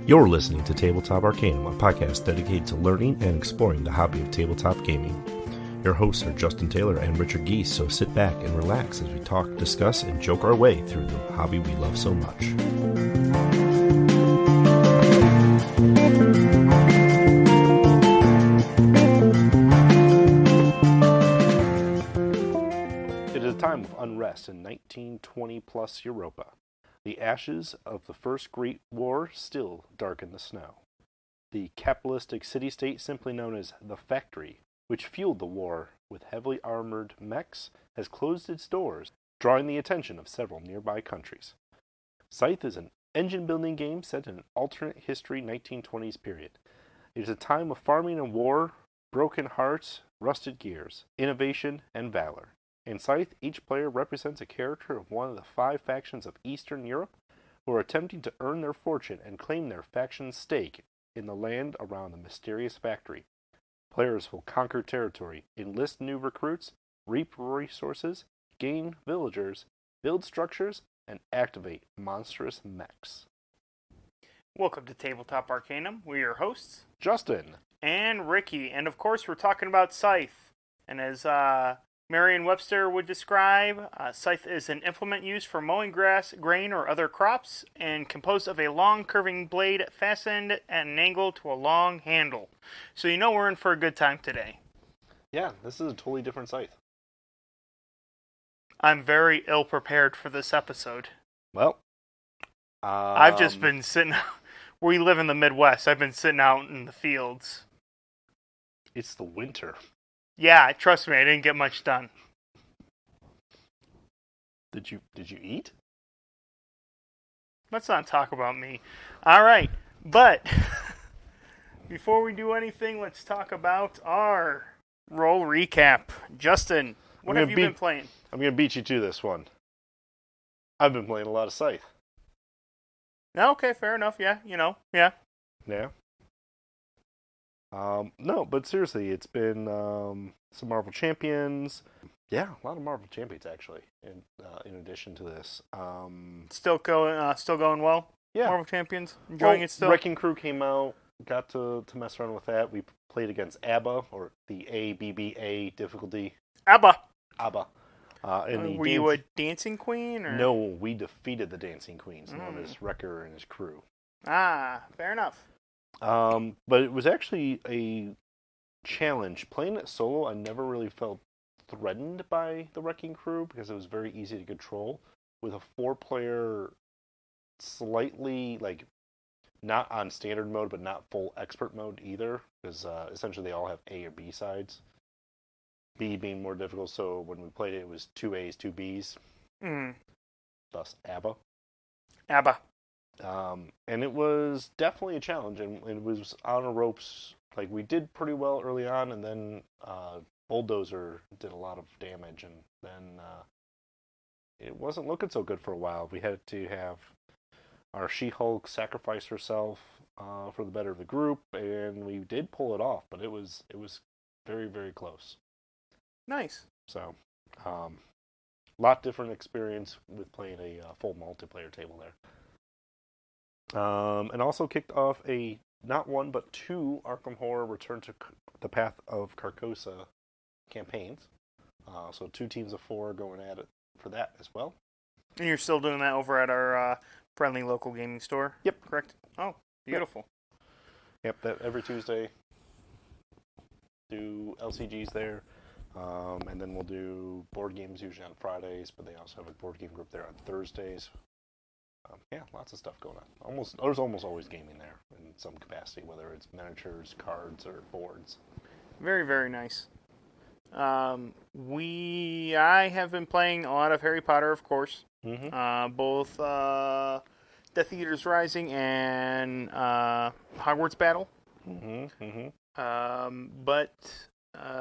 You're listening to Tabletop Arcanum, a podcast dedicated to learning and exploring the hobby of tabletop gaming. Your hosts are Justin Taylor and Richard Geese, so sit back and relax as we talk, discuss, and joke our way through the hobby we love so much. It is a time of unrest in 1920-plus Europa. The ashes of the First Great War still darken the snow. The capitalistic city-state simply known as the Factory, which fueled the war with heavily armored mechs, has closed its doors, drawing the attention of several nearby countries. Scythe is an engine-building game set in an alternate history 1920s period. It is a time of farming and war, broken hearts, rusted gears, innovation, and valor. In Scythe, each player represents a character of one of the 5 factions of Eastern Europe who are attempting to earn their fortune and claim their faction's stake in the land around the mysterious factory. Players will conquer territory, enlist new recruits, reap resources, gain villagers, build structures, and activate monstrous mechs. Welcome to Tabletop Arcanum. We're your hosts, Justin and Ricky, and of course we're talking about Scythe. And as Merriam-Webster would describe, scythe is an implement used for mowing grass, grain, or other crops, and composed of a long curving blade fastened at an angle to a long handle. So you know we're in for a good time today. Yeah, this is a totally different scythe. I'm very ill prepared for this episode. Well, I've just been sitting... We live in the Midwest. I've been sitting out in the fields. It's the winter. Yeah, trust me, I didn't get much done. Did you eat? Let's not talk about me. All right, but before we do anything, let's talk about our roll recap. Justin, what have you been playing? I'm going to beat you to this one. I've been playing a lot of Scythe. Okay, fair enough. Yeah, yeah. Yeah. No, but seriously, it's been some Marvel Champions. Yeah, a lot of Marvel Champions actually. In addition to this, still going well. Yeah, Marvel Champions, enjoying it still. Wrecking Crew came out. Got to mess around with that. We played against ABBA, or the ABBA difficulty. ABBA. Were you a dancing queen? Or? No, we defeated the dancing queens, known as Wrecker and his crew. Ah, fair enough. But it was actually a challenge. Playing it solo, I never really felt threatened by the Wrecking Crew because it was very easy to control. With a 4-player, slightly, not on standard mode, but not full expert mode either, because essentially they all have A or B sides. B being more difficult, so when we played it, it was 2 A's, 2 B's. Thus, ABBA. And it was definitely a challenge, and it was on the ropes. We did pretty well early on, and then Bulldozer did a lot of damage, and then it wasn't looking so good for a while. We had to have our She-Hulk sacrifice herself for the better of the group, and we did pull it off, but it was very, very close. Nice. So, lot different experience with playing a full multiplayer table there. And also kicked off a not 1 but 2 Arkham Horror Return to the Path of Carcosa campaigns. So 2 teams of 4 going at it for that as well. And you're still doing that over at our friendly local gaming store? Yep. Correct? Oh, beautiful. Yep, that every Tuesday. Do LCGs there. And then we'll do board games usually on Fridays, but they also have a board game group there on Thursdays. Yeah, lots of stuff going on. There's almost always gaming there in some capacity, whether it's miniatures, cards, or boards. Very, very nice. I have been playing a lot of Harry Potter, of course. Mm-hmm. Both Death Eaters Rising and Hogwarts Battle. Mm-hmm. Mm-hmm. But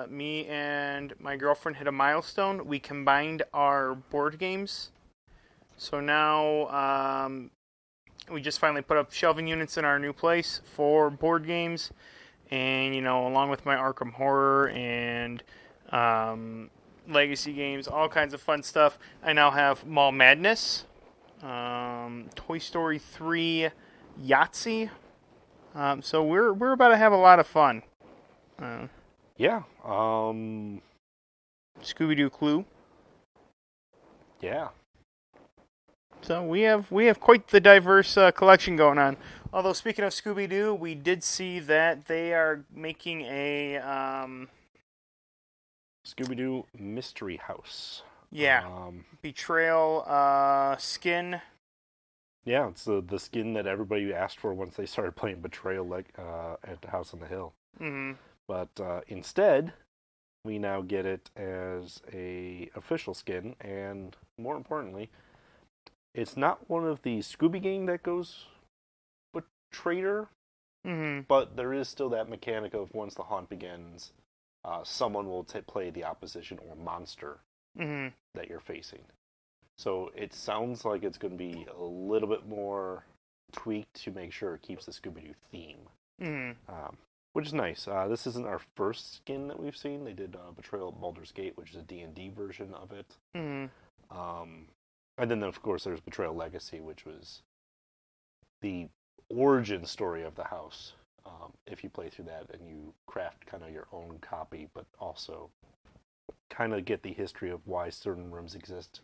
me and my girlfriend hit a milestone. We combined our board games. So now we just finally put up shelving units in our new place for board games. And, along with my Arkham Horror and legacy games, all kinds of fun stuff. I now have Mall Madness, Toy Story 3 Yahtzee, So we're about to have a lot of fun. Yeah. Scooby-Doo Clue. Yeah. So we have quite the diverse collection going on. Although speaking of Scooby-Doo, we did see that they are making a Scooby-Doo Mystery House. Betrayal skin. Yeah, it's the skin that everybody asked for once they started playing Betrayal at the House on the Hill. Mm-hmm. But instead, we now get it as a official skin, and more importantly, it's not one of the Scooby Gang that goes Betrayer, but there is still that mechanic of once the haunt begins, someone will play the opposition or monster that you're facing. So it sounds like it's going to be a little bit more tweaked to make sure it keeps the Scooby-Doo theme, which is nice. This isn't our first skin that we've seen. They did Betrayal at Baldur's Gate, which is a D&D version of it. And then, of course, there's Betrayal Legacy, which was the origin story of the house. If you play through that and you craft kind of your own copy, but also kind of get the history of why certain rooms exist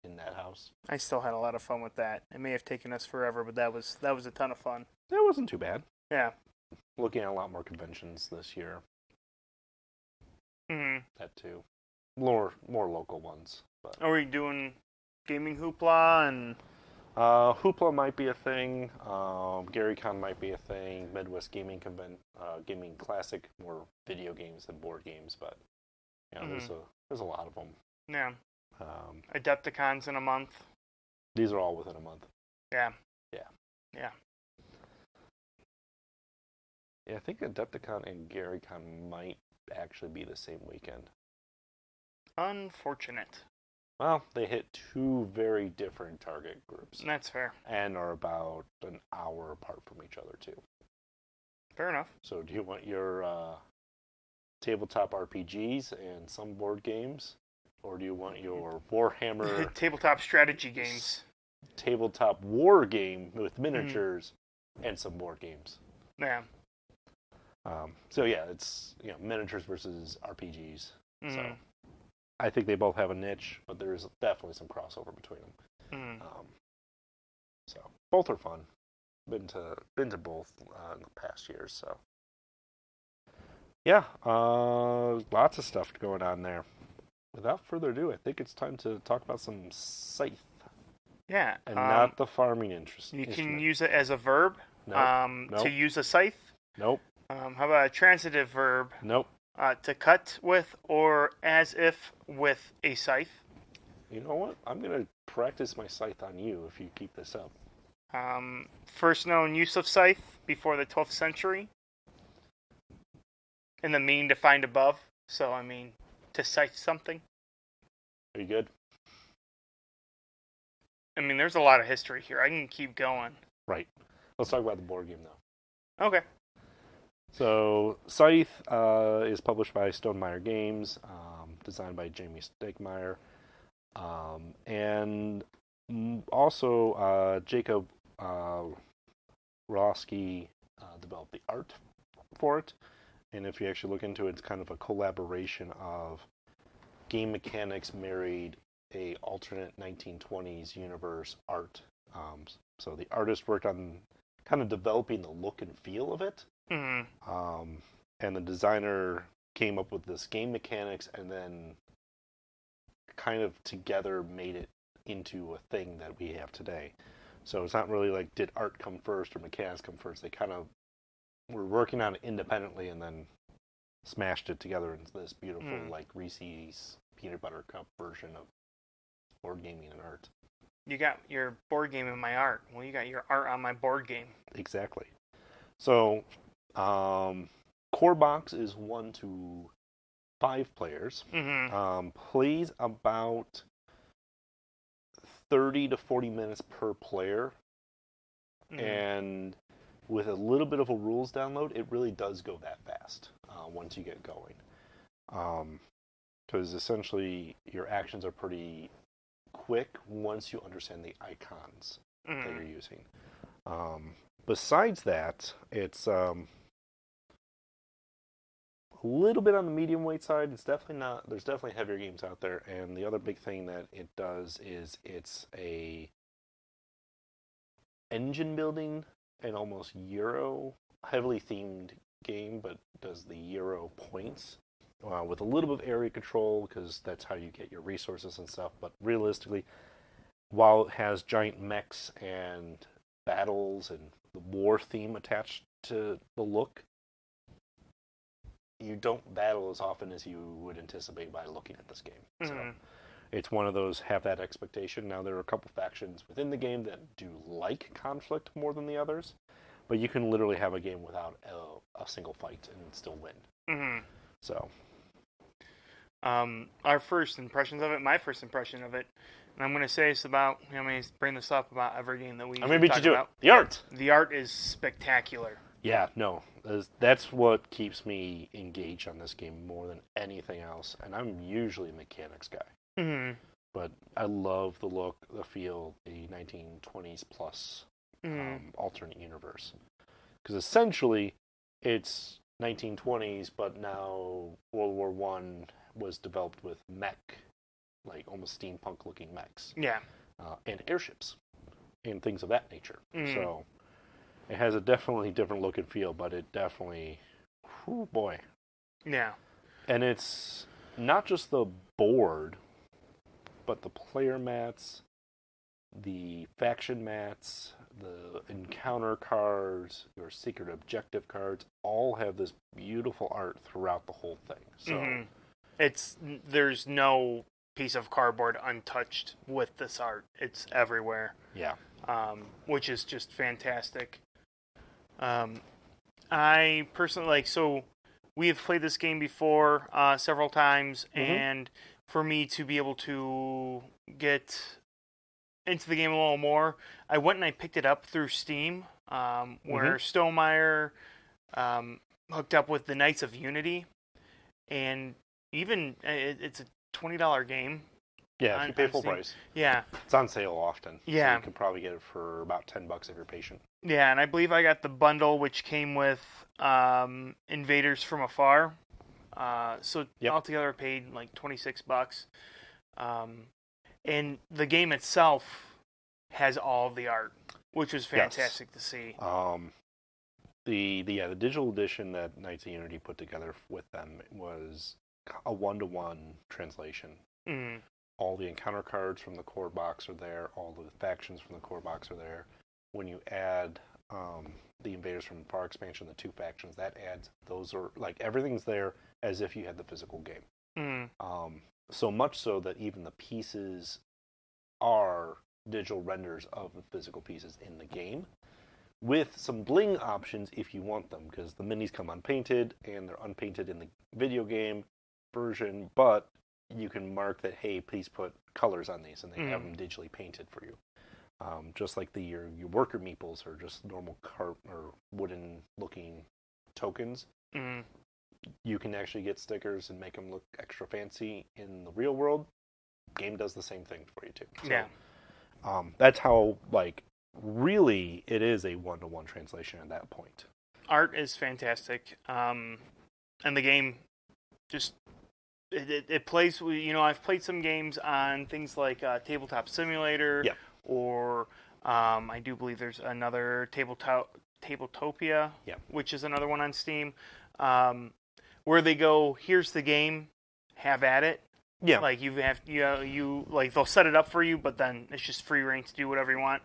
in that house. I still had a lot of fun with that. It may have taken us forever, but that was a ton of fun. It wasn't too bad. Yeah. Looking at a lot more conventions this year. That too. More local ones. But. Are we doing gaming hoopla and? Hoopla might be a thing. GaryCon might be a thing. Midwest Gaming Gaming Classic, more video games than board games, but there's a lot of them. Yeah. Adepticon's in a month. These are all within a month. Yeah. Yeah. Yeah. Yeah, I think Adepticon and GaryCon might actually be the same weekend. Unfortunate. Well, they hit two very different target groups. That's fair. And are about an hour apart from each other, too. Fair enough. So do you want your tabletop RPGs and some board games? Or do you want your Warhammer... tabletop strategy games. Tabletop war game with miniatures and some board games. Yeah. So yeah, it's miniatures versus RPGs. So I think they both have a niche, but there is definitely some crossover between them. So both are fun. Been to both in the past years. So yeah, lots of stuff going on there. Without further ado, I think it's time to talk about some Scythe. Yeah, and not the farming interest. You can use it as a verb. Nope. To use a scythe. Nope. How about a transitive verb? Nope. To cut with or as if with a scythe. You know what? I'm going to practice my scythe on you if you keep this up. First known use of scythe before the 12th century. In the meaning defined above. So, I mean, to scythe something. Are you good? I mean, there's a lot of history here. I can keep going. Right. Let's talk about the board game, though. Okay. So, Scythe is published by Stonemaier Games, designed by Jamie Stegmaier, and also Jacob Roski developed the art for it. And if you actually look into it, it's kind of a collaboration of game mechanics married a alternate 1920s universe art. So the artist worked on kind of developing the look and feel of it. And the designer came up with this game mechanics and then kind of together made it into a thing that we have today. So it's not really like, did art come first or mechanics come first? They kind of were working on it independently and then smashed it together into this beautiful, like Reese's peanut butter cup version of board gaming and art. You got your board game in my art. Well, you got your art on my board game. Exactly. So, core box is 1 to 5 players. Plays about 30 to 40 minutes per player. And with a little bit of a rules download, it really does go that fast once you get going. Because essentially, your actions are pretty quick once you understand the icons that you're using. Besides that, it's a little bit on the medium weight side. It's definitely not. There's definitely heavier games out there, and the other big thing that it does is it's a engine building and almost Euro heavily themed game, but does the Euro points with a little bit of area control because that's how you get your resources and stuff. But realistically, while it has giant mechs and battles and the war theme attached to the look, you don't battle as often as you would anticipate by looking at this game. Mm-hmm. So it's one of those have that expectation. Now there are a couple factions within the game that do like conflict more than the others, but you can literally have a game without a single fight and still win. Mm-hmm. So, our first impressions of it, my first impression of it, and I'm going to say this about, I'm going to bring this up about every game that we I'm going to beat you to it. about. The art! The art is spectacular. Yeah, no. That's what keeps me engaged on this game more than anything else. And I'm usually a mechanics guy. Mm-hmm. But I love the look, the feel, the 1920s plus alternate universe. Because essentially, it's 1920s, but now World War One was developed with mech, like almost steampunk-looking mechs. Yeah. And airships, and things of that nature. Mm-hmm. So it has a definitely different look and feel, but it definitely, whew, boy. Yeah. And it's not just the board, but the player mats, the faction mats, the encounter cards, your secret objective cards, all have this beautiful art throughout the whole thing. So there's no piece of cardboard untouched with this art. It's everywhere. Yeah. Which is just fantastic. I personally so we have played this game before several times, and for me to be able to get into the game a little more, I went and I picked it up through Steam, where Stonemaier hooked up with the Knights of Unity, and even it's a $20 game. Yeah, if you pay full price. Yeah. It's on sale often. Yeah. So you can probably get it for about $10 if you're patient. Yeah, and I believe I got the bundle which came with Invaders from Afar. So altogether I paid like $26. And the game itself has all of the art, which was fantastic to see. The digital edition that Knights of Unity put together with them was a 1-to-1 translation. Mm. All the encounter cards from the core box are there. All the factions from the core box are there. When you add the Invaders from Afar expansion, the 2 factions, that adds, those are, like, everything's there as if you had the physical game. Mm. So much so that even the pieces are digital renders of the physical pieces in the game, with some bling options if you want them, because the minis come unpainted, and they're unpainted in the video game version, but you can mark that, hey, please put colors on these, and they have them digitally painted for you. Just like your worker meeples are just normal or wooden-looking tokens. Mm. You can actually get stickers and make them look extra fancy in the real world. Game does the same thing for you, too. So, yeah. That's how, like, really it is a 1-to-1 translation at that point. Art is fantastic. And the game just... It plays, I've played some games on things like Tabletop Simulator, or I do believe there's another Tabletopia, which is another one on Steam, where they go, here's the game, have at it. Yeah. Like you like they'll set it up for you, but then it's just free reign to do whatever you want.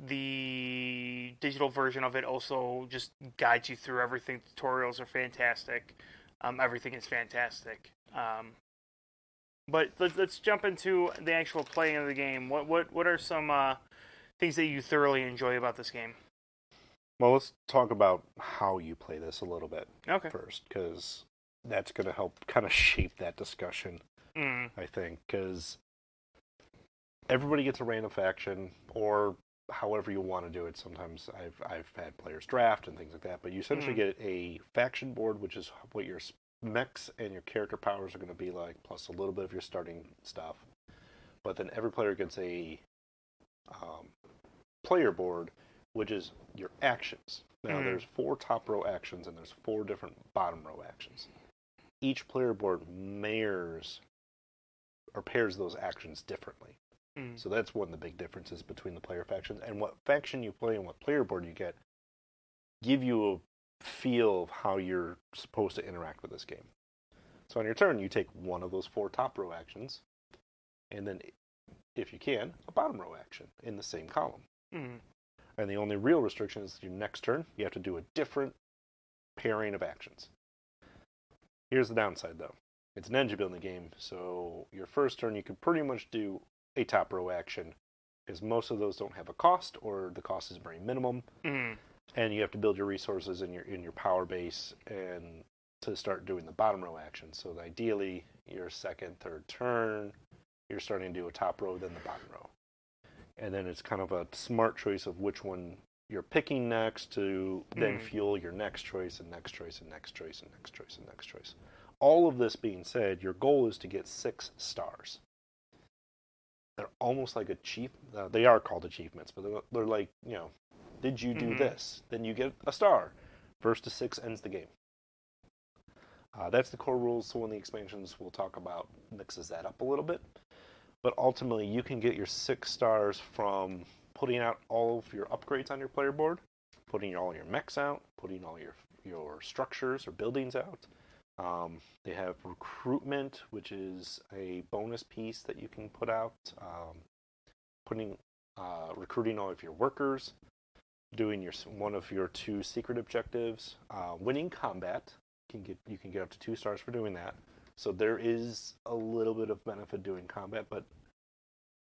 The digital version of it also just guides you through everything. Tutorials are fantastic. Everything is fantastic. But let's jump into the actual playing of the game. What are some things that you thoroughly enjoy about this game? Well, let's talk about how you play this a little bit first, because that's going to help kind of shape that discussion, I think, because everybody gets a random faction, or however you want to do it. Sometimes I've had players draft and things like that, but you essentially get a faction board, which is what your mechs and your character powers are going to be like, plus a little bit of your starting stuff. But then every player gets a player board which is your actions. Now, there's 4 top row actions, and there's 4 different bottom row actions. Each player board mirrors or pairs those actions differently. So that's one of the big differences between the player factions. And what faction you play and what player board you get give you a feel of how you're supposed to interact with this game. So on your turn, you take one of those 4 top row actions, and then, if you can, a bottom row action in the same column. And the only real restriction is your next turn, you have to do a different pairing of actions. Here's the downside, though. It's an engine building game, so your first turn you can pretty much do a top row action, because most of those don't have a cost, or the cost is very minimum, and you have to build your resources in your power base and to start doing the bottom row action. So ideally, your second, third turn, you're starting to do a top row, then the bottom row. And then it's kind of a smart choice of which one you're picking next to then fuel your next choice and next choice and next choice and next choice and next choice. All of this being said, your goal is to get 6 stars. They're almost like they are called achievements, but they're like, did you do this? Then you get a star. First to 6 ends the game. That's the core rules, so when the expansions we'll talk about mixes that up a little bit. But ultimately, you can get your 6 stars from putting out all of your upgrades on your player board, putting all your mechs out, putting all your structures or buildings out. They have recruitment, which is a bonus piece that you can put out, recruiting all of your workers, doing one of your 2 secret objectives, winning combat. You can get up to 2 stars for doing that. So there is a little bit of benefit doing combat, but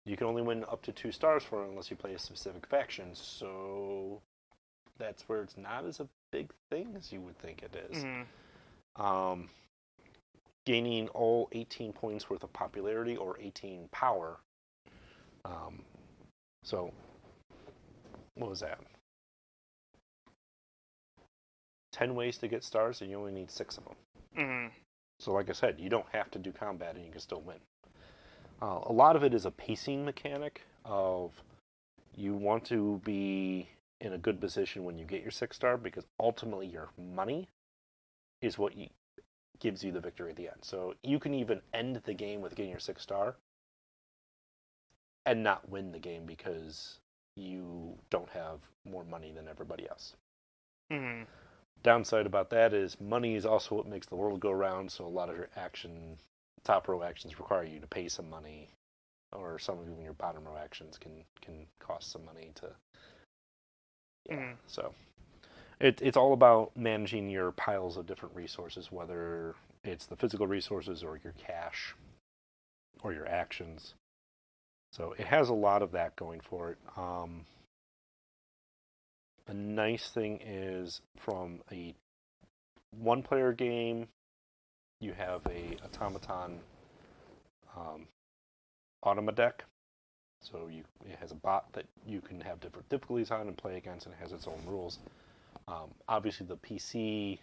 you can only win up to 2 stars for it unless you play a specific faction. So that's where it's not as a big thing as you would think it is. Gaining all 18 points worth of popularity or 18 power. So what was that? 10 ways to get stars, and you only need 6 of them. So like I said, you don't have to do combat and you can still win. A lot of it is a pacing mechanic of you want to be in a good position when you get your 6 star, because ultimately your money is what gives you the victory at the end. So you can even end the game with getting your 6 star and not win the game because you don't have more money than everybody else. Downside about that is money is also what makes the world go round, so a lot of your top row actions require you to pay some money, or some of even your bottom row actions can cost some money to... So it's all about managing your piles of different resources, whether it's the physical resources or your cash or your actions. So it has a lot of that going for it. The nice thing is, from a 1-player game, you have a automaton automa deck. So it has a bot that you can have different difficulties on and play against, and it has its own rules. Obviously, the PC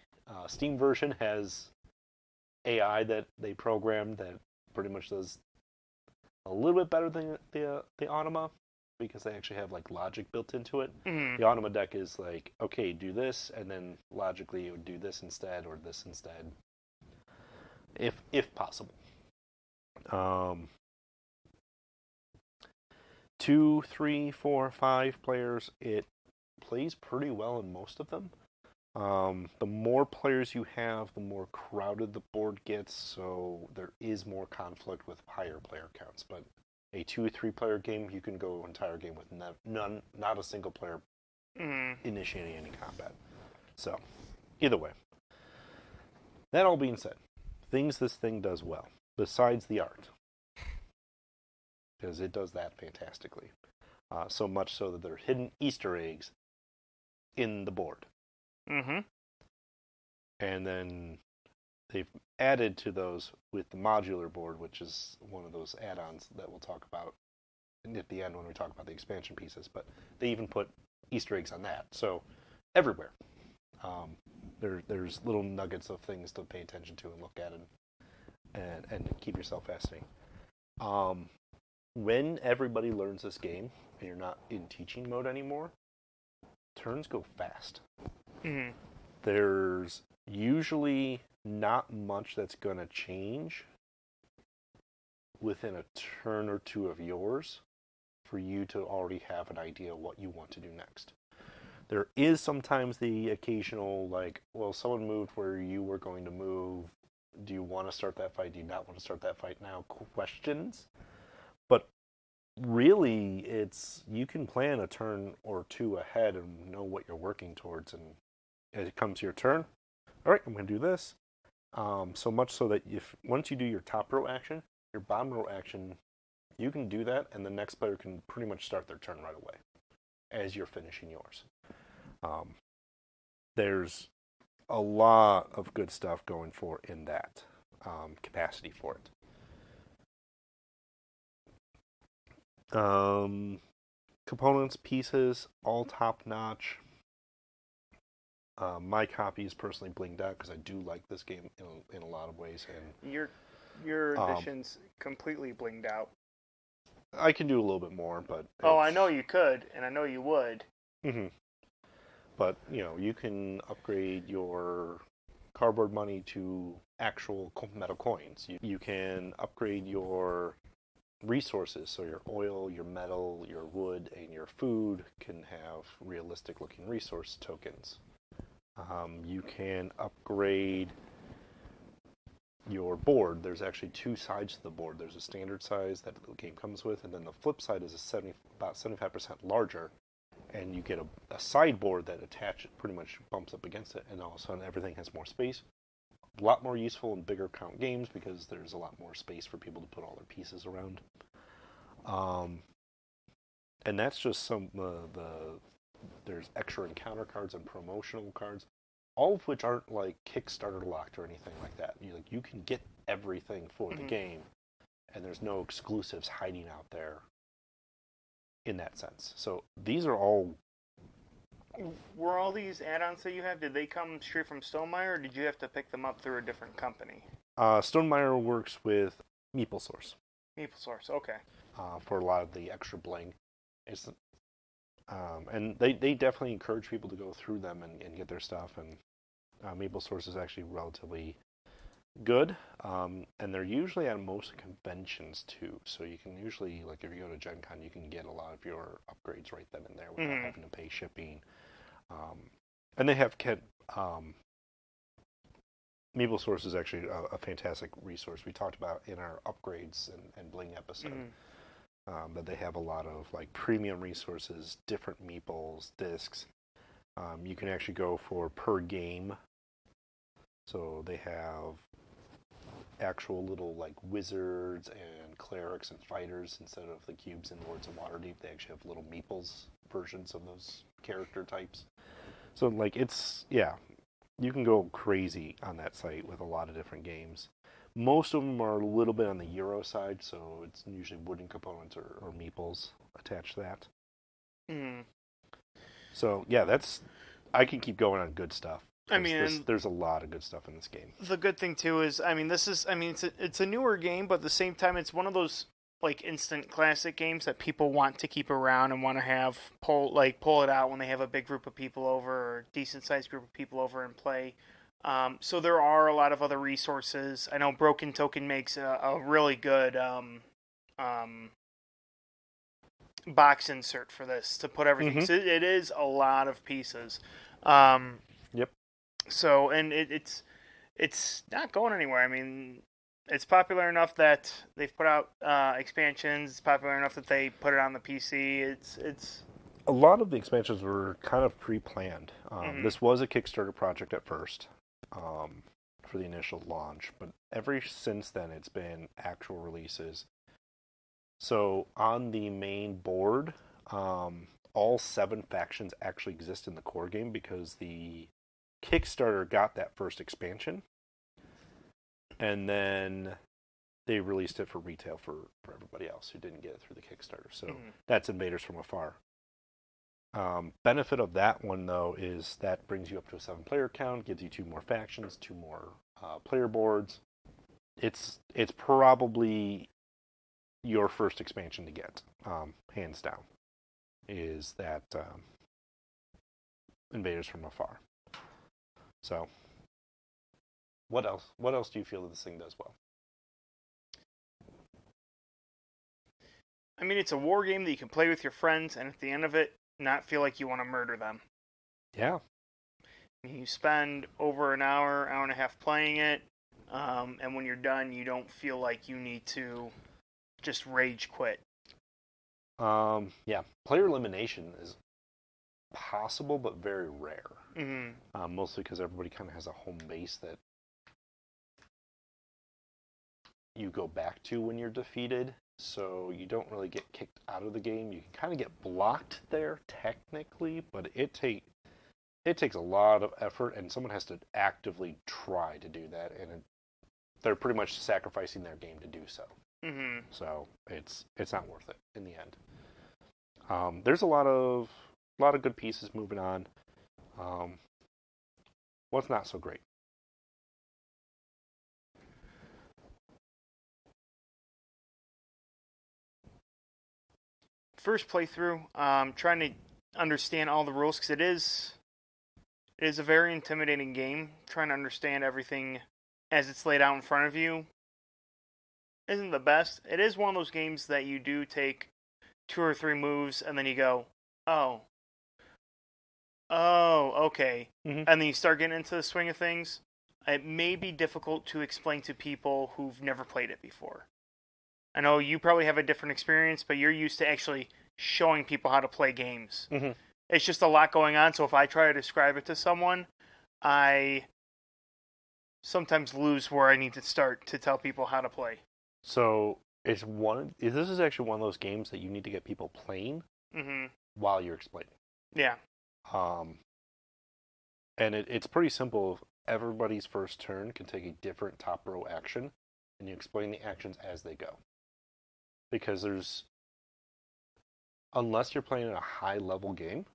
Steam version has AI that they programmed that pretty much does a little bit better than the automa, because they actually have like logic built into it. The automa deck is like, okay, do this, and then logically it would do this instead or this instead, if possible. 2, 3, 4, 5 players, it plays pretty well in most of them. The more players you have, the more crowded the board gets, so there is more conflict with higher player counts. But a 2 or 3 player game, you can go an entire game with not a single player initiating any combat. So, either way. That all being said, things this thing does well, besides the art, because it does that fantastically. So much so that there are hidden Easter eggs in the board. And then they've added to those with the modular board, which is one of those add-ons that we'll talk about at the end when we talk about the expansion pieces. But they even put Easter eggs on that. So everywhere, there's little nuggets of things to pay attention to and look at and keep yourself fascinating. When everybody learns this game and you're not in teaching mode anymore, turns go fast. Mm-hmm. There's usually not much that's going to change within a turn or two of yours for you to already have an idea what you want to do next. There is sometimes the occasional, like, well, someone moved where you were going to move. Do you want to start that fight? Do you not want to start that fight now? Questions. But really, it's, you can plan a turn or two ahead and know what you're working towards. And as it comes to your turn, all right, I'm going to do this. So much so that if once you do your top row action, your bottom row action, you can do that, and the next player can pretty much start their turn right away as you're finishing yours. There's a lot of good stuff going for in that capacity for it. Components, pieces, all top notch. My copy is personally blinged out because I do like this game in a lot of ways, and your edition's completely blinged out. I can do a little bit more, but I know you could, and I know you would. Mm-hmm. But you can upgrade your cardboard money to actual metal coins. You can upgrade your resources, so your oil, your metal, your wood, and your food can have realistic-looking resource tokens. You can upgrade your board. There's actually two sides to the board. There's a standard size that the game comes with, and then the flip side is about 75% larger, and you get a sideboard that pretty much bumps up against it, and all of a sudden everything has more space. A lot more useful in bigger count games because there's a lot more space for people to put all their pieces around. And that's just some there's extra encounter cards and promotional cards, all of which aren't like Kickstarter locked or anything like that. You can get everything for the game, and there's no exclusives hiding out there in that sense. So these are all... Were all these add-ons that you have, did they come straight from Stonemaier, or did you have to pick them up through a different company? Stonemaier works with MeepleSource. MeepleSource, okay. For a lot of the extra bling. And they definitely encourage people to go through them and get their stuff. And MeepleSource is actually relatively good. And they're usually at most conventions too. So you can usually, like if you go to Gen Con, you can get a lot of your upgrades right then and there without having to pay shipping. And they have MeepleSource is actually a fantastic resource. We talked about in our upgrades and bling episode. That they have a lot of like premium resources, different meeples, discs. You can actually go for per game. So they have actual little like wizards and clerics and fighters instead of the cubes in Lords of Waterdeep. They actually have little meeples versions of those character types. So like you can go crazy on that site with a lot of different games. Most of them are a little bit on the Euro side, so it's usually wooden components or meeples attached to that. So yeah, I can keep going on good stuff. There's a lot of good stuff in this game. The good thing too is, it's a newer game, but at the same time, it's one of those like instant classic games that people want to keep around and want to have pull it out when they have a big group of people over or decent sized group of people over and play. So there are a lot of other resources. I know Broken Token makes a really good box insert for this to put everything. So it is a lot of pieces. Yep. So and it's not going anywhere. I mean, it's popular enough that they've put out expansions. It's popular enough that they put it on the PC. It's a lot of the expansions were kind of pre-planned. This was a Kickstarter project at first. For the initial launch, but ever since then it's been actual releases. So on the main board, all 7 factions actually exist in the core game because the Kickstarter got that first expansion, and then they released it for retail for everybody else who didn't get it through the Kickstarter. So that's Invaders from Afar. Benefit of that one, though, is that brings you up to a 7-player count, gives you 2 more factions, 2 more player boards. It's probably your first expansion to get, hands down, is that invaders from afar. So, what else? What else do you feel that this thing does well? I mean, it's a war game that you can play with your friends, and at the end of it, not feel like you want to murder them. Yeah. You spend over an hour, hour and a half playing it, and when you're done, you don't feel like you need to just rage quit. Yeah. Player elimination is possible, but very rare. Mm-hmm. Mostly because everybody kind of has a home base that you go back to when you're defeated. So you don't really get kicked out of the game. You can kind of get blocked there, technically, but it takes a lot of effort, and someone has to actively try to do that, and they're pretty much sacrificing their game to do so. Mm-hmm. So it's not worth it in the end. There's a lot of good pieces moving on. What's not so great? First playthrough, trying to understand all the rules, because it is a very intimidating game. Trying to understand everything as it's laid out in front of you isn't the best. It is one of those games that you do take 2 or 3 moves, and then you go, oh, okay. Mm-hmm. And then you start getting into the swing of things. It may be difficult to explain to people who've never played it before. I know you probably have a different experience, but you're used to actually showing people how to play games. Mm-hmm. It's just a lot going on, so if I try to describe it to someone, I sometimes lose where I need to start to tell people how to play. So this is actually one of those games that you need to get people playing while you're explaining. Yeah. And it's pretty simple. Everybody's first turn can take a different top row action, and you explain the actions as they go. Because unless you're playing a high level game,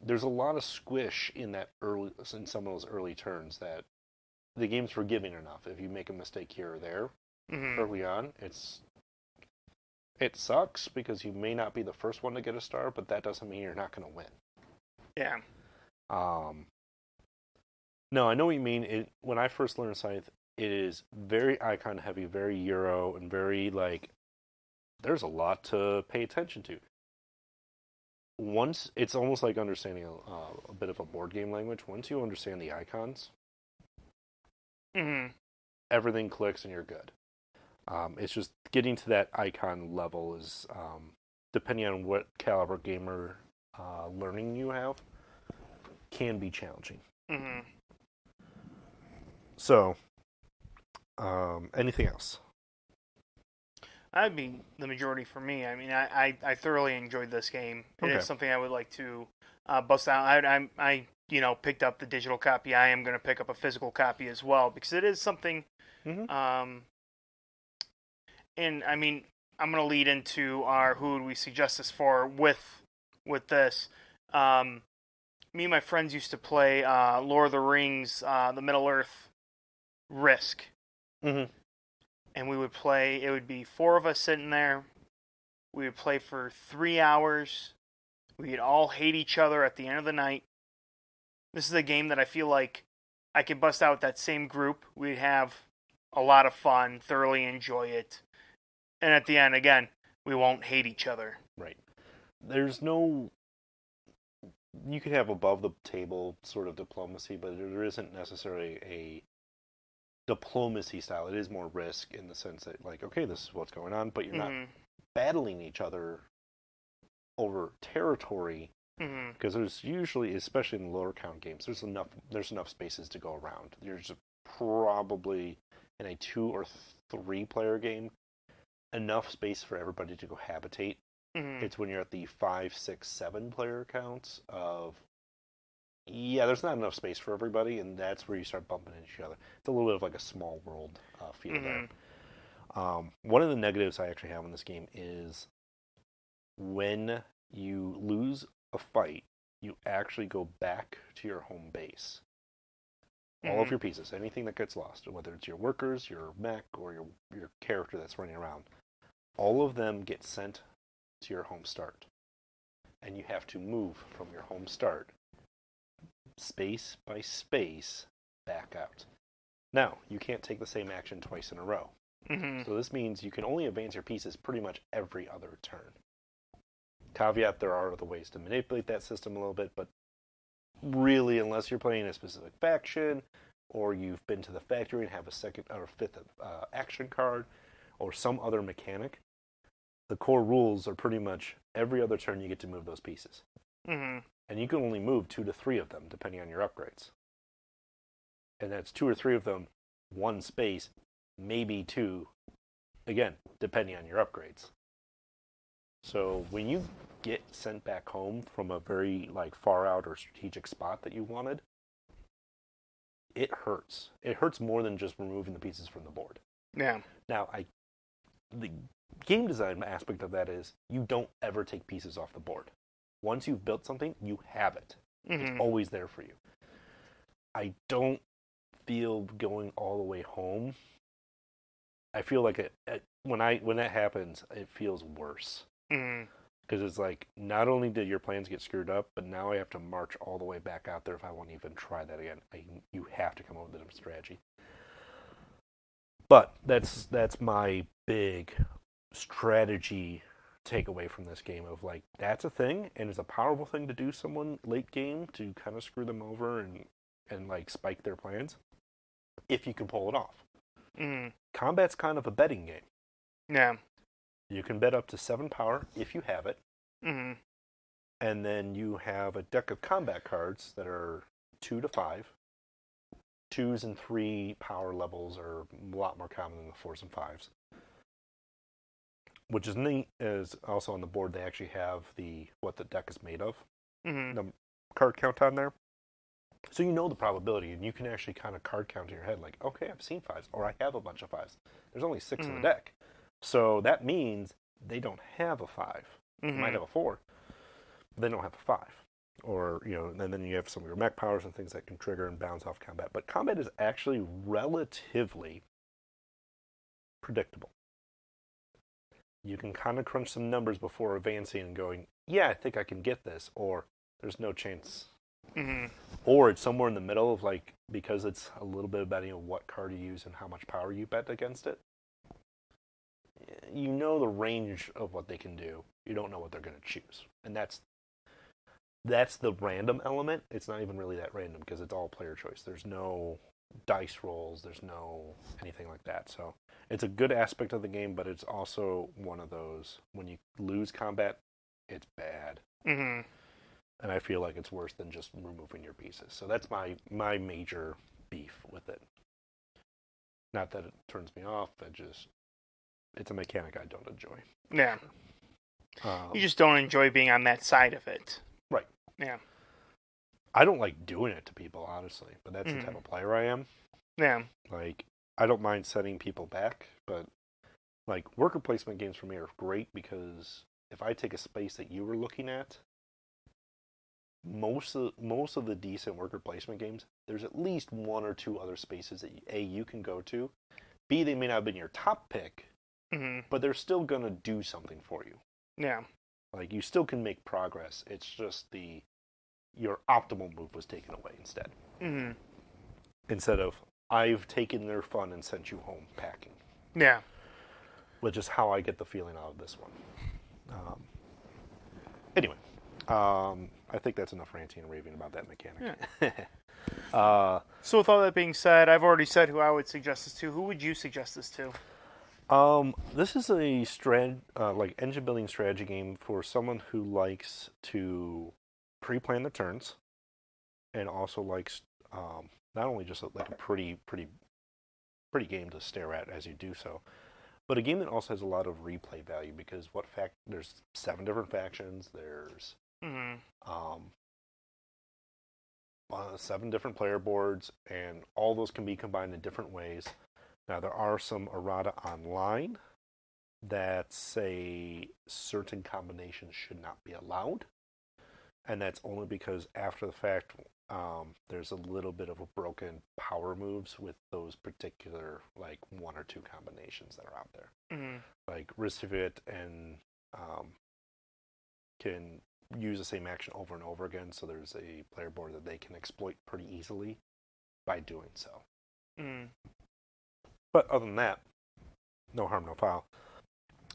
there's a lot of squish in some of those early turns that the game's forgiving enough. If you make a mistake here or there early on, it sucks because you may not be the first one to get a star, but that doesn't mean you're not going to win. Yeah. No, I know what you mean. When I first learned Scythe, it is very icon heavy, very Euro, and very there's a lot to pay attention to. Once it's almost like understanding a bit of a board game language. Once you understand the icons, everything clicks and you're good. It's just getting to that icon level is, depending on what caliber gamer learning you have, can be challenging. So, anything else? That'd be the majority for me. I mean, I thoroughly enjoyed this game. It is something I would like to bust out. I picked up the digital copy. I am going to pick up a physical copy as well because it is something. And I mean, I'm going to lead into our who would we suggest this for with this. Me and my friends used to play Lord of the Rings, the Middle Earth Risk. And we would play, it would be 4 of us sitting there. We would play for 3 hours. We'd all hate each other at the end of the night. This is a game that I feel like I could bust out with that same group. We'd have a lot of fun, thoroughly enjoy it. And at the end, again, we won't hate each other. Right. There's no... You could have above the table sort of diplomacy, but there isn't necessarily a diplomacy style. It is more Risk in the sense that, okay, this is what's going on, but you're not battling each other over territory, because there's usually, especially in lower count games, there's enough spaces to go around. There's probably in a 2 or 3 player game enough space for everybody to cohabitate. It's when you're at the 5, 6, 7 player counts of there's not enough space for everybody, and that's where you start bumping into each other. It's a little bit of like a small world feel there. One of the negatives I actually have in this game is when you lose a fight, you actually go back to your home base. All of your pieces, anything that gets lost, whether it's your workers, your mech, or your character that's running around, all of them get sent to your home start. And you have to move from your home start space by space back out. Now, you can't take the same action twice in a row. Mm-hmm. So this means you can only advance your pieces pretty much every other turn. Caveat, there are other ways to manipulate that system a little bit, but really, unless you're playing a specific faction, or you've been to the factory and have a second or fifth action card, or some other mechanic, the core rules are pretty much every other turn you get to move those pieces. Mm-hmm. And you can only move 2 to 3 of them, depending on your upgrades. And that's 2 or 3 of them, one space, maybe 2, again, depending on your upgrades. So when you get sent back home from a very far out or strategic spot that you wanted, it hurts. It hurts more than just removing the pieces from the board. Yeah. Now, the game design aspect of that is you don't ever take pieces off the board. Once you've built something, you have it. Mm-hmm. It's always there for you. I don't feel going all the way home. I feel like when that happens, it feels worse. Mm-hmm. Because it's like, not only did your plans get screwed up, but now I have to march all the way back out there if I want to even try that again. You have to come up with a strategy. But that's my big strategy takeaway from this game of that's a thing, and it's a powerful thing to do someone late game to kind of screw them over and spike their plans if you can pull it off. Mm-hmm. Combat's kind of a betting game. Yeah. You can bet up to 7 power if you have it. Mm-hmm. And then you have a deck of combat cards that are 2 to 5. 2s and 3 power levels are a lot more common than the 4s and 5s. Which is neat, is also on the board they actually have what the deck is made of. Mm-hmm. The card count on there. So you know the probability, and you can actually kind of card count in your head, okay, I've seen 5s, or I have a bunch of 5s. There's only 6 in the deck. So that means they don't have a 5. They might have a 4, but they don't have a 5. Or, and then you have some of your mech powers and things that can trigger and bounce off combat. But combat is actually relatively predictable. You can kind of crunch some numbers before advancing and going, yeah, I think I can get this, or there's no chance. Mm-hmm. Or it's somewhere in the middle of because it's a little bit of betting of what card you use and how much power you bet against it. You know the range of what they can do. You don't know what they're going to choose. And that's the random element. It's not even really that random because it's all player choice. There's no dice rolls. There's no anything like that. So it's a good aspect of the game, but it's also one of those, when you lose combat, it's bad. Mm-hmm. And I feel like it's worse than just removing your pieces. So that's my major beef with it. Not that it turns me off, it's a mechanic I don't enjoy. Yeah. You just don't enjoy being on that side of it. Right. Yeah. I don't like doing it to people, honestly, but that's the type of player I am. Yeah. I don't mind sending people back, but worker placement games for me are great because if I take a space that you were looking at, most of the decent worker placement games, there's at least 1 or 2 other spaces that A, you can go to, B, they may not have been your top pick, but they're still going to do something for you. Yeah. You still can make progress. It's just your optimal move was taken away instead. Mm-hmm. Instead of, I've taken their fun and sent you home packing. Yeah. Which is how I get the feeling out of this one. Anyway, I think that's enough ranting and raving about that mechanic. Yeah. So with all that being said, I've already said who I would suggest this to. Who would you suggest this to? This is a engine building strategy game for someone who likes to pre-plan the turns, and also likes not only just a pretty game to stare at as you do so, but a game that also has a lot of replay value because there's 7 different factions. There's 7 different player boards, and all those can be combined in different ways. Now, there are some errata online that say certain combinations should not be allowed, and that's only because after the fact, there's a little bit of a broken power moves with those particular 1 or 2 combinations that are out there. Risivit and can use the same action over and over again, so there's a player board that they can exploit pretty easily by doing so. Mm. But other than that, no harm, no foul.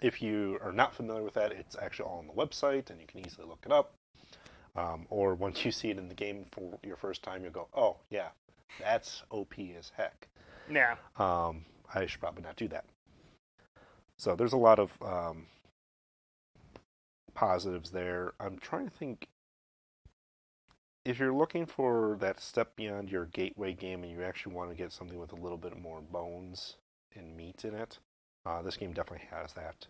If you are not familiar with that, it's actually all on the website, and you can easily look it up. Or once you see it in the game for your first time, you'll go, oh, yeah, that's OP as heck. Yeah. I should probably not do that. So there's a lot of positives there. I'm trying to think, if you're looking for that step beyond your gateway game and you actually want to get something with a little bit more bones and meat in it, this game definitely has that.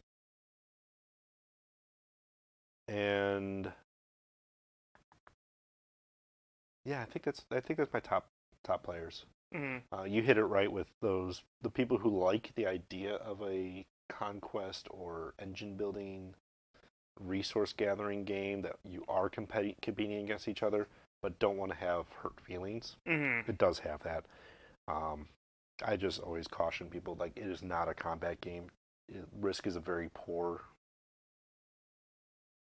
And yeah, I think that's my top players. Mm-hmm. You hit it right with the people who like the idea of a conquest or engine building, resource gathering game that you are competing against each other, but don't want to have hurt feelings. Mm-hmm. It does have that. I just always caution people, like, it is not a combat game. Risk is a very poor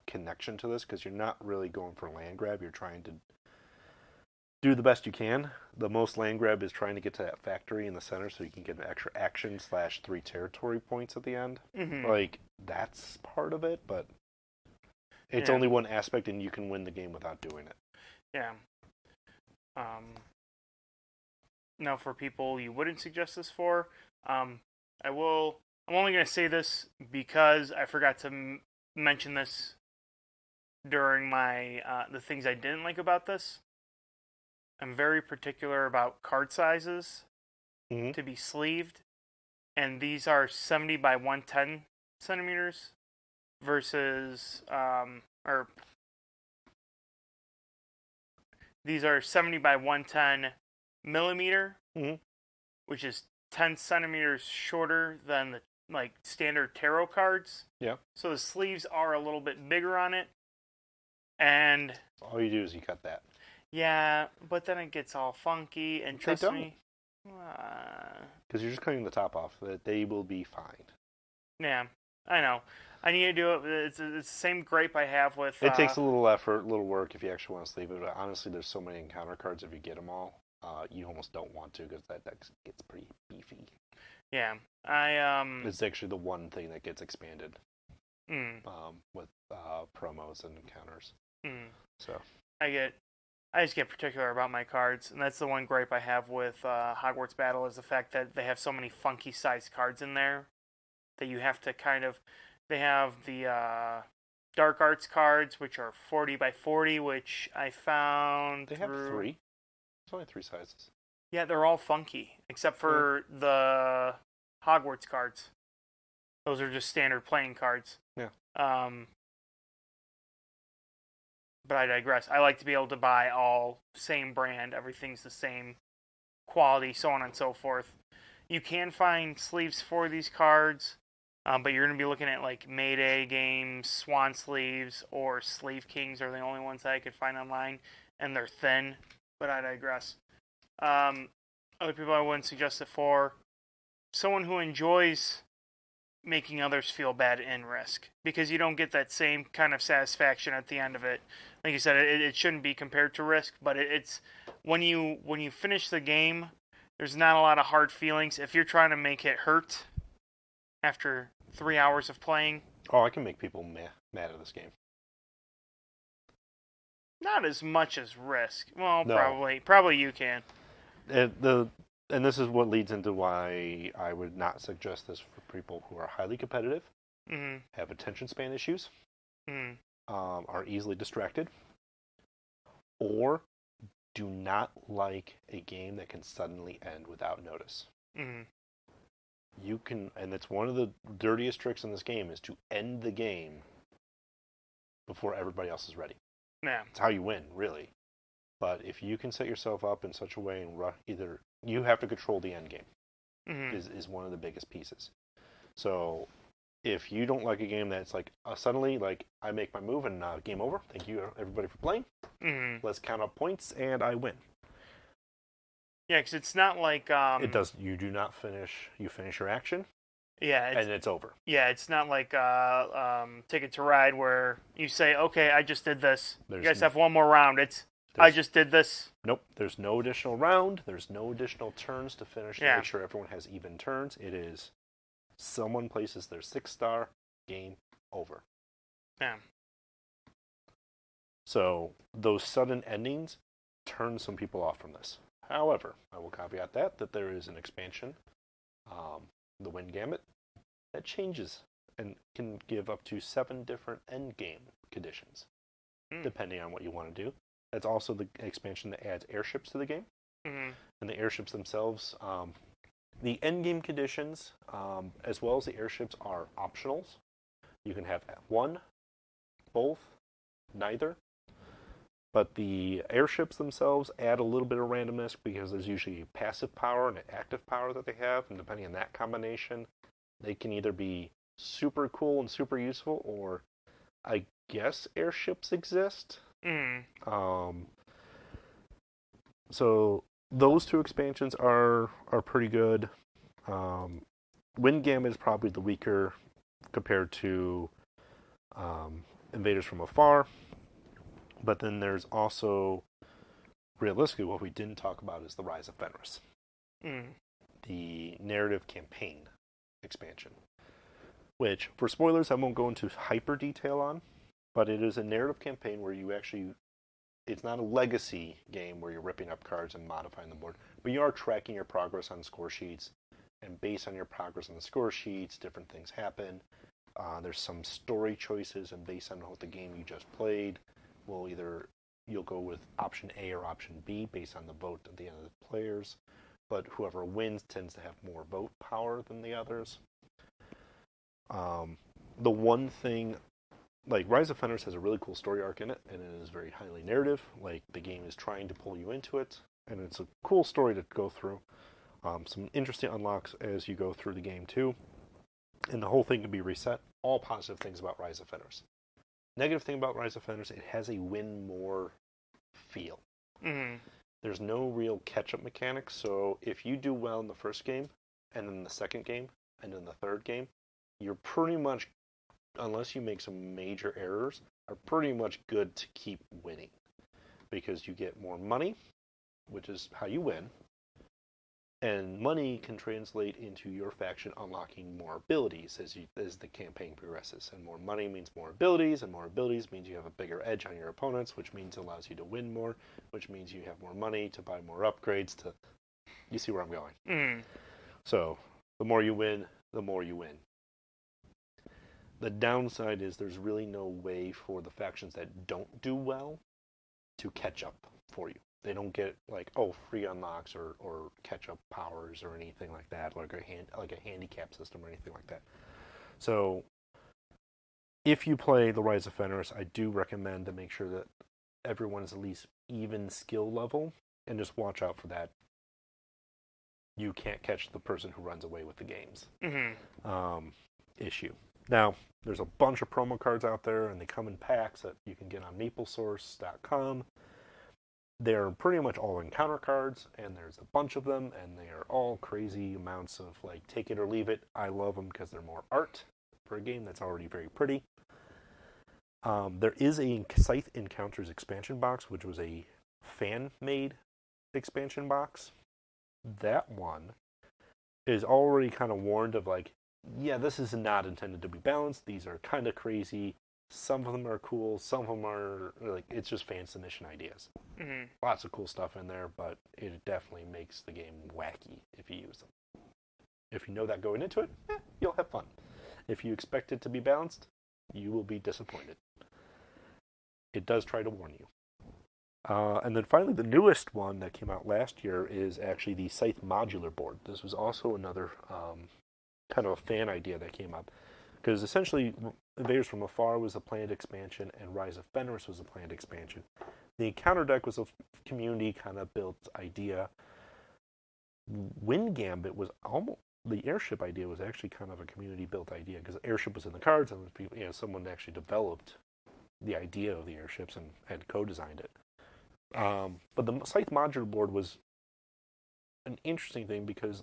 connection to this because you're not really going for land grab. You're trying to do the best you can. The most land grab is trying to get to that factory in the center so you can get an extra action / 3 territory points at the end. Mm-hmm. Like, that's part of it, but it's only one aspect, and you can win the game without doing it. Yeah. Now, for people you wouldn't suggest this for, I'm only going to say this because I forgot to mention this during my the things I didn't like about this. I'm very particular about card sizes to be sleeved, and these are 70 by 110 centimeters versus these are 70 by 110 millimeter, which is 10 centimeters shorter than the standard tarot cards. Yeah. So the sleeves are a little bit bigger on it, and all you do is you cut that. Yeah, but then it gets all funky, and trust me, because you're just cutting the top off. They will be fine. Yeah, I know. I need to do it. It's the same gripe I have with. It takes a little effort, a little work if you actually want to sleeve it. But honestly, there's so many encounter cards. If you get them all, you almost don't want to because that deck gets pretty beefy. Yeah, It's actually the one thing that gets expanded. With promos and encounters. So I just get particular about my cards, and that's the one gripe I have with Hogwarts Battle is the fact that they have so many funky sized cards in there that you have to they have the Dark Arts cards, which are 40 by 40, which I found they have 3. There's only 3 sizes. Yeah, they're all funky, except for the Hogwarts cards. Those are just standard playing cards. Yeah. But I digress. I like to be able to buy all same brand. Everything's the same quality, so on and so forth. You can find sleeves for these cards, but you're going to be looking at like Mayday games, Swan sleeves, or Slave Kings are the only ones that I could find online, and they're thin. But I digress. Other people I wouldn't suggest it for. Someone who enjoys making others feel bad in Risk, because you don't get that same kind of satisfaction at the end of it. Like you said, it shouldn't be compared to Risk, but it's when you finish the game, there's not a lot of hard feelings. If you're trying to make it hurt after 3 hours of playing, I can make people mad at this game. not as much as Risk. Well, No. probably you can. And this is what leads into why I would not suggest this for people who are highly competitive, have attention span issues, are easily distracted, or do not like a game that can suddenly end without notice. You can, and it's one of the dirtiest tricks in this game, is to end the game before everybody else is ready. Yeah. It's how you win, really. But if you can set yourself up in such a way, and either you have to control the end game, is one of the biggest pieces. So if you don't like a game that's like suddenly like I make my move and game over, thank you everybody for playing. Let's count up points and I win. Yeah, because it's not like it does. You do not finish. You finish your action, Yeah, and it's over. it's not like Ticket to Ride where you say, "Okay, I just did this. You guys have one more round." I just did this. Nope. There's no additional round. There's no additional turns to finish to make sure everyone has even turns. It is someone places their 6-star, game over. Yeah. So those sudden endings turn some people off from this. However, I will caveat that there is an expansion, the Wind Gambit, that changes and can give up to 7 different end game conditions, depending on what you want to do. That's also the expansion that adds airships to the game. Mm-hmm. And the airships themselves, the end game conditions, as well as the airships, are optionals. You can have one, both, neither. But the airships themselves add a little bit of randomness because there's usually a passive power and an active power that they have. And depending on that combination, they can either be super cool and super useful, or I guess airships exist. So those 2 expansions are pretty good. Wind Gambit is probably the weaker compared to Invaders from Afar. But then there's also, realistically, what we didn't talk about is the Rise of Fenris. The narrative campaign expansion. Which, for spoilers, I won't go into hyper detail on. But it is a narrative campaign where you actually... It's not a legacy game where you're ripping up cards and modifying the board. But you are tracking your progress on score sheets. And based on your progress on the score sheets, different things happen. There's some story choices, and based on what the game you just played, you'll go with option A or option B based on the vote at the end of the players. But whoever wins tends to have more vote power than the others. The one thing, like, Rise of Fenris has a really cool story arc in it, and it is very highly narrative. Like, the game is trying to pull you into it, and it's a cool story to go through. Some interesting unlocks as you go through the game, too. And the whole thing can be reset. All positive things about Rise of Fenris. Negative thing about Rise of Fenris, it has a win more feel. There's no real catch-up mechanics, so if you do well in the first game, and then the second game, and then the third game, you're pretty much, unless you make some major errors, are pretty much good to keep winning. Because you get more money, which is how you win, and money can translate into your faction unlocking more abilities as the campaign progresses. And more money means more abilities, and more abilities means you have a bigger edge on your opponents, which means it allows you to win more, which means you have more money to buy more upgrades. You see where I'm going. So, the more you win, the more you win. The downside is there's really no way for the factions that don't do well to catch up for you. They don't get, like, free unlocks or catch-up powers or anything like that, like a handicap system or anything like that. So, if you play the Rise of Fenris, I do recommend to make sure that everyone is at least even skill level, and just watch out for that. You can't catch the person who runs away with the games issue. Now, there's a bunch of promo cards out there, and they come in packs that you can get on MapleSource.com. They're pretty much all encounter cards, and there's a bunch of them, and they are all crazy amounts of, like, take it or leave it. I love them because they're more art for a game that's already very pretty. There is a Scythe Encounters expansion box, which was a fan-made expansion box. That one is already kind of warned of, like, yeah, this is not intended to be balanced. These are kind of crazy. Some of them are cool. Some of them are, like, it's just fan submission ideas. Lots of cool stuff in there, but it definitely makes the game wacky if you use them. If you know that going into it, you'll have fun. If you expect it to be balanced, you will be disappointed. It does try to warn you. And then finally, the newest one that came out last year is actually the Scythe modular board. This was also another kind of a fan idea that came up. Because essentially, Invaders from Afar was a planned expansion, and Rise of Fenris was a planned expansion. The encounter deck was a community kind of built idea. Wind Gambit was almost, the airship idea was actually kind of a community built idea, because the airship was in the cards, and people, someone actually developed the idea of the airships and co-designed it. But the Scythe modular board was an interesting thing because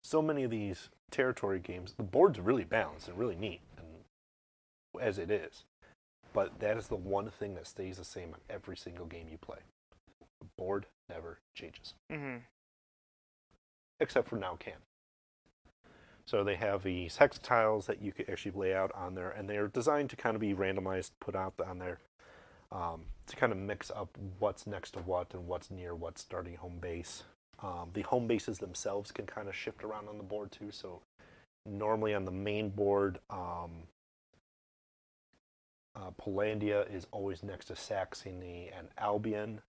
so many of these territory games, the board's really balanced and really neat, and as it is. But that is the one thing that stays the same on every single game you play. The board never changes. Mm-hmm. Except for now can. So they have these hex tiles that you can actually lay out on there, and they're designed to kind of be randomized, put out on there, to kind of mix up what's next to what and what's near what's starting home base. The home bases themselves can kind of shift around on the board too. So normally on the main board, Polandia is always next to Saxony and Albion,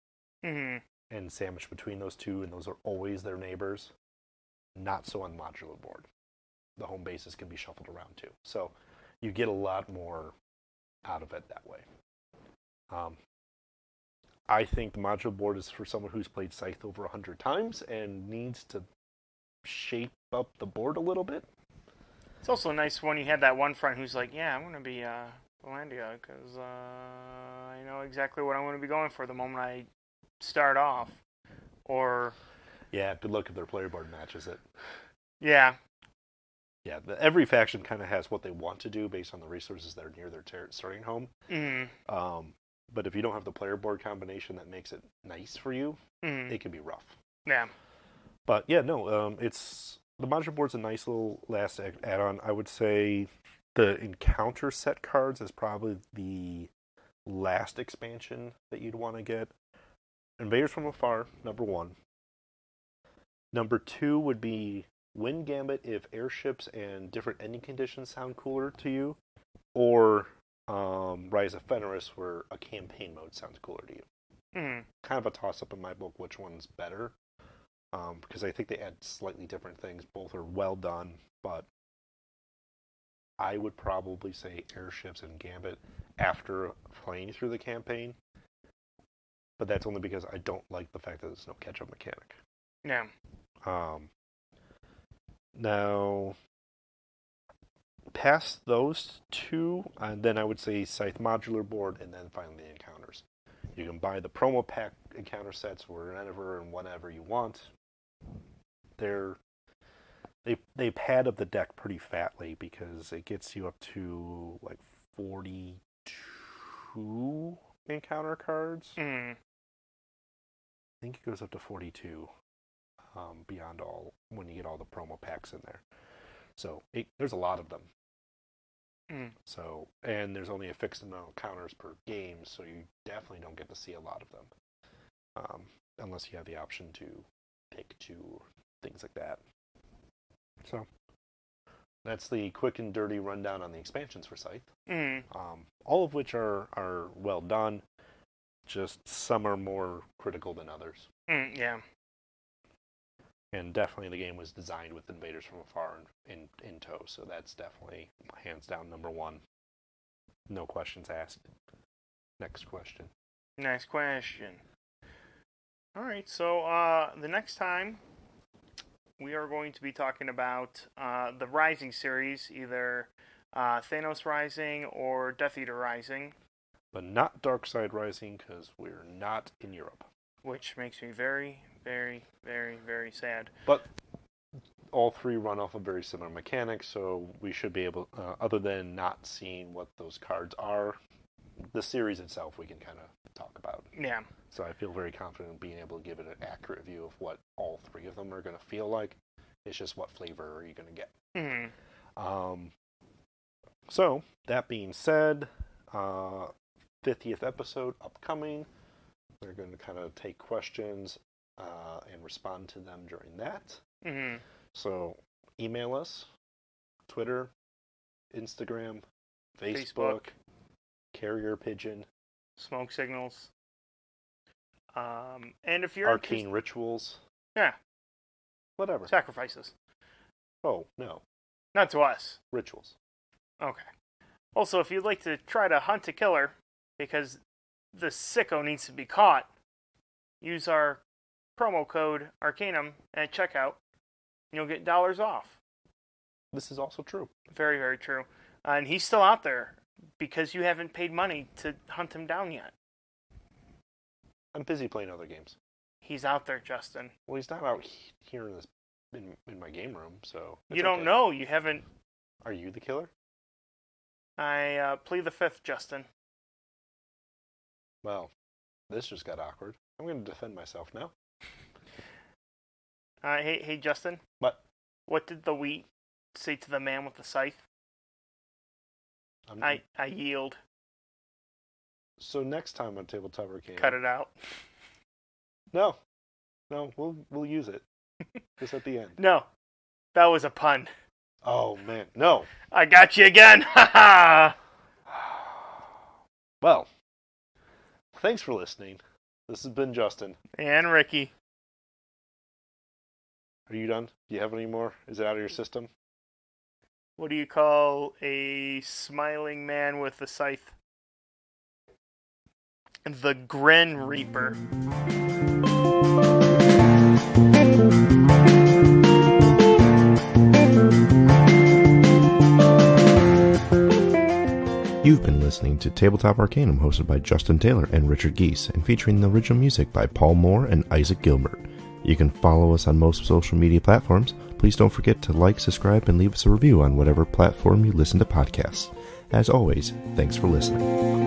Mm-hmm. and sandwiched between those two, and those are always their neighbors. Not so on the modular board. The home bases can be shuffled around too. So you get a lot more out of it that way. I think the modular board is for someone who's played Scythe over 100 times and needs to shape up the board a little bit. It's also nice when you had that one friend who's like, yeah, I'm going to be Polandia because I know exactly what I'm going to be going for the moment I start off. Or... Yeah, good luck if their player board matches it. Yeah. Yeah, every faction kind of has what they want to do based on the resources that are near their starting home. Mm-hmm. But if you don't have the player board combination that makes it nice for you, Mm-hmm. it can be rough. Yeah. But yeah, no, it's the modular board's a nice little last add-on. I would say the encounter set cards is probably the last expansion that you'd want to get. Invaders from Afar, number 1. Number 2 would be Wind Gambit if airships and different ending conditions sound cooler to you, or Rise of Fenris where a campaign mode sounds cooler to you. Mm-hmm. Kind of a toss-up in my book which one's better, because I think they add slightly different things. Both are well done, but I would probably say airships and Gambit after playing through the campaign, but that's only because I don't like the fact that there's no catch-up mechanic. Yeah. Now, past those two, then I would say Scythe modular board, and then finally the encounters. You can buy the promo pack encounter sets whenever and whenever you want. They pad up the deck pretty fatly because it gets you up to like 42 encounter cards. Mm-hmm. I think it goes up to 42. Beyond all, when you get all the promo packs in there. So there's a lot of them. So, and there's only a fixed amount of counters per game, so you definitely don't get to see a lot of them. Unless you have the option to pick 2, things like that. So, that's the quick and dirty rundown on the expansions for Scythe. All of which are well done, just some are more critical than others. Yeah. And definitely the game was designed with Invaders from Afar in tow, so that's definitely hands down number 1. No questions asked. Next question. Next question. All right, so the next time we are going to be talking about the Rising series, either Thanos Rising or Death Eater Rising. But not Darkside Rising, because we're not in Europe. Which makes me very, very, very, very sad. But all 3 run off of very similar mechanics, so we should be able, other than not seeing what those cards are, the series itself we can kind of talk about. Yeah. So I feel very confident in being able to give it an accurate view of what all 3 of them are going to feel like. It's just what flavor are you going to get. Mm-hmm. So, that being said, 50th episode upcoming. We're going to kind of take questions and respond to them during that. Mm-hmm. So, email us, Twitter, Instagram, Facebook. Carrier Pigeon. Smoke signals. And if you're Arcane rituals. Yeah. Whatever. Sacrifices. Oh, no. Not to us. Rituals. Okay. Also, if you'd like to try to hunt a killer, because the sicko needs to be caught, use our promo code Arcanum at checkout, and you'll get $1 off. This is also true. Very, very true. And he's still out there, because you haven't paid money to hunt him down yet. I'm busy playing other games. He's out there, Justin. Well, he's not out here in this in my game room, so it's You don't okay. know. You haven't. Are you the killer? I plead the fifth, Justin. Well, this just got awkward. I'm going to defend myself now. Hey, Justin. What? What did the wheat say to the man with the scythe? I yield. So next time on Tabletop Arcanum... Cut it out. No, we'll use it. Just at the end. No, that was a pun. Oh, man. No. I got you again. Ha ha! Well, thanks for listening. This has been Justin. And Ricky. Are you done? Do you have any more? Is it out of your system? What do you call a smiling man with a scythe? The Grin Reaper. You've been listening to Tabletop Arcanum, hosted by Justin Taylor and Richard Geese, and featuring the original music by Paul Moore and Isaac Gilbert. You can follow us on most social media platforms. Please don't forget to like, subscribe, and leave us a review on whatever platform you listen to podcasts. As always, thanks for listening.